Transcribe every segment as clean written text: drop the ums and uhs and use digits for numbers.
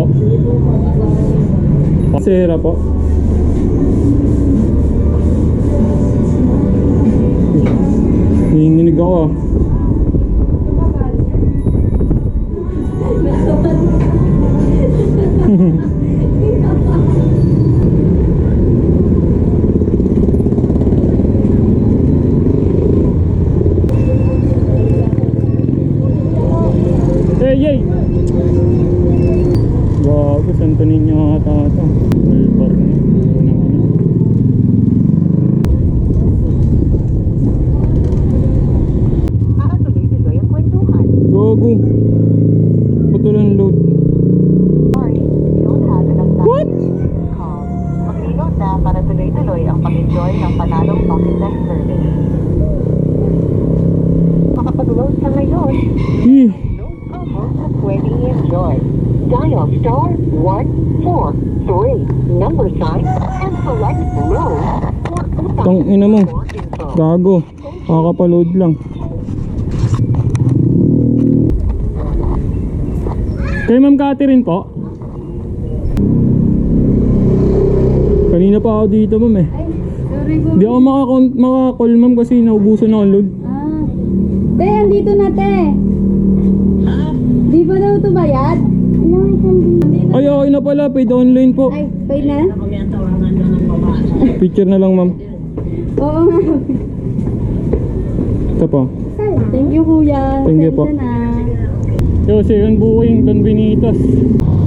po. Pasera po. Nanginginig ako ah. Yay! Bago, Santo Niño ata ata. Albar na. Unang ano. Para tuloy-tuloy ang kwentuhan. Gogo. Putol ang load. Sorry, you don't have enough time. What? Call. Mag-reload na para tuloy-tuloy ang pag-enjoy ng panalong pocket test service. Makapag-load ka ngayon. Eh. Pwede i-enjoy. Dial *143 number sign and select load for Tang ina mo. more info. Gago. Kakapaload lang. Kay Ma'am Catherine po. Kanina pa ako dito, ma'am eh. Ay, sorry po. Hindi ako maka-call ma'am kasi naubusan ako ng load. Te, andito na te. Di ba daw ito bayad? Ay, okay na pala. Paid online po. Ay, paid na? Picture na lang, ma'am. Oo nga. Ito po. Thank you kuya. Thank you po. Send na. Yo, second booking, Don Benitas.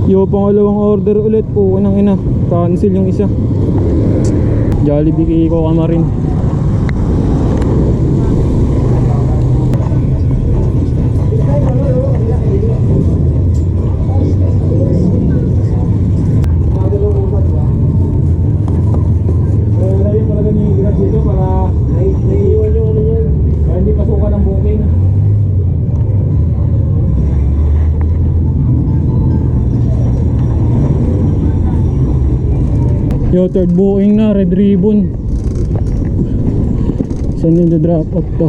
Yo, pangalawang order ulit po. Unang ina. Cancel yung isa. Jollibee Kiko Kamarin. Yo, third booking na, Red Ribbon. Saan yung drop off to?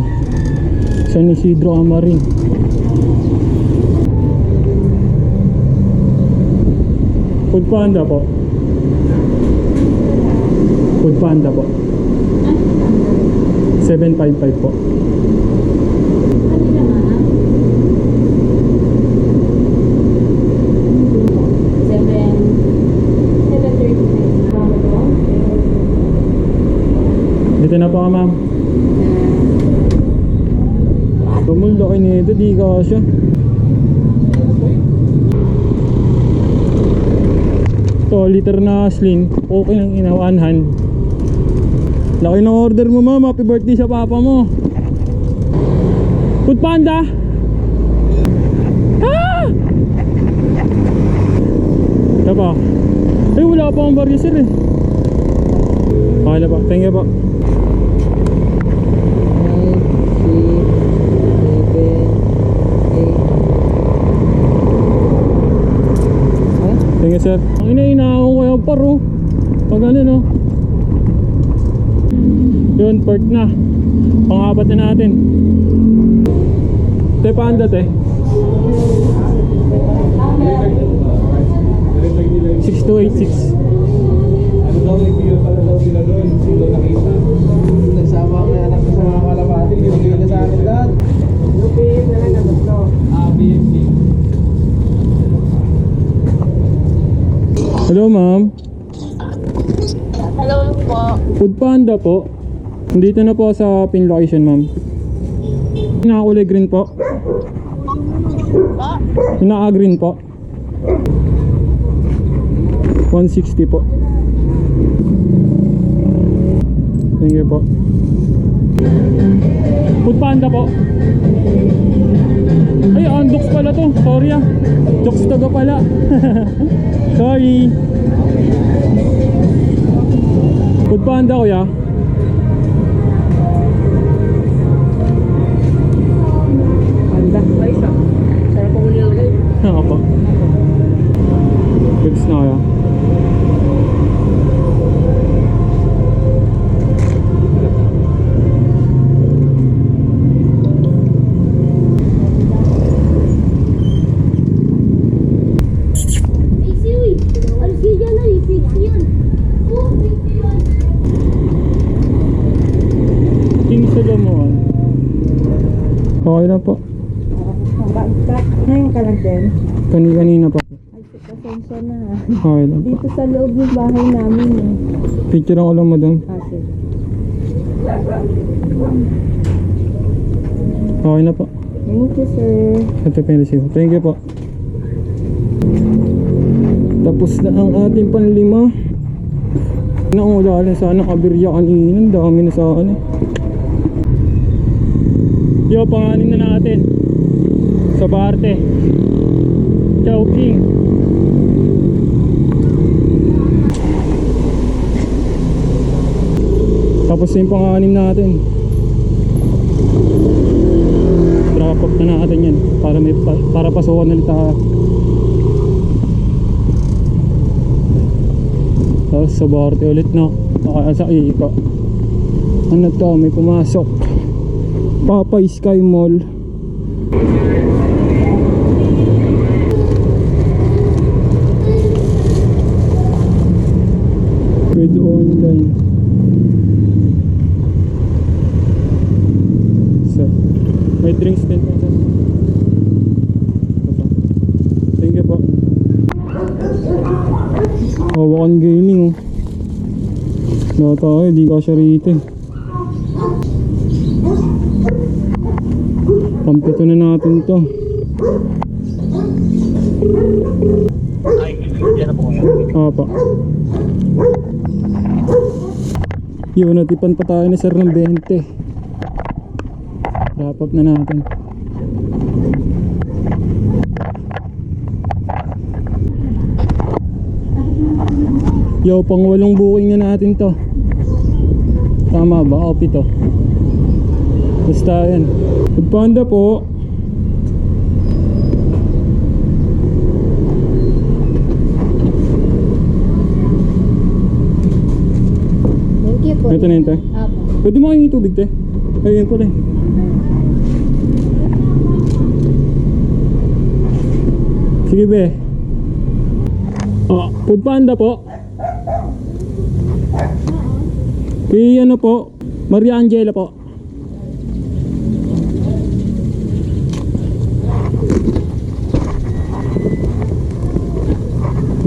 San Isidro Amarin. Food Panda po. Food Panda po. 755 po. Dito na po ka, ma'am. Tumuldo kayo nito, di ka siya. Ito, liter na sling. Okay lang ina, one hand. Laki ng order mo, ma'am. Happy birthday sa papa mo. Food Panda! Ah! Ito pa. Ay, wala pa akong barya, sir eh. Okay na pa. Thank you po. Thank you, sir. Ang ina-inaakong ko yung paro. Pag ano, no? Yun, part na. Pang-apat na natin. Te, Panda, te. 6286. Ano daw, may video pala daw sila doon. Sino nakita? Nagsama ako na anak ko sa mga kalapati. Binigay na sa akin dad. Lupin na lang naman to. BFC. Hello, ma'am. Hello po. Food Panda po. Nandito na po sa pin location, ma'am. Nakakulay green po. Naka-green po. 160 po. Thank you po. Food Panda po. Ay, Andox pala to. Sorry ah. Jokes taga pala. Sorry. Food Panda, kuya. Panda. Ay, isa. Sarap po muli ulit. Ako po. Goods na kaya. AC, Okay na po. Ngayon ka lang din. Kanina pa. Ay, pasensya na. Okay lang po. Dito sa loob ng bahay namin eh. Picture ako lang madam. Sige. Okay na po. Thank you, sir. Ito pa yung resibo. Thank you po. Tapos na ang ating panlima. Nakulala sana kabirya kanina. Ang dami na sana. Yo, panganin na natin. Sa parte. Ciao, King. Tapos na yung panganim natin. Drop off na natin yan. Para pasukan ulit tayo. Tapos sa parte ulit na. Sa ika. Ano to? May pumasok. Papay Sky Mall. With online. So, may drinks din po. Thank you po. Hawakan gaming oh. Wala tayo, di ka siya rito eh. Pampito na natin to. Apa. Yun, natipan pa tayo ni sir ng 20. Wrap up na natin. Yo, pang 8 booking na natin to. Tama ba? O 7. Basta yan. Food Panda po. Thank you po. Ito na yun, te. Apo. Pwede mo kayong tubig, te. Ayun pala eh. Sige, be. Food Panda po. Kay ano po, Maria Angela po.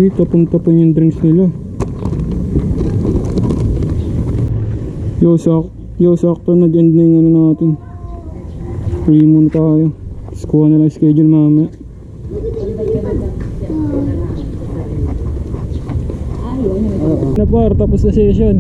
Tapon-tapon yung drinks nila. Yo, sakto nag-end na yung ano natin. Free muna tayo. Tapos kuha na lang schedule mamaya. Na par, tapos na session.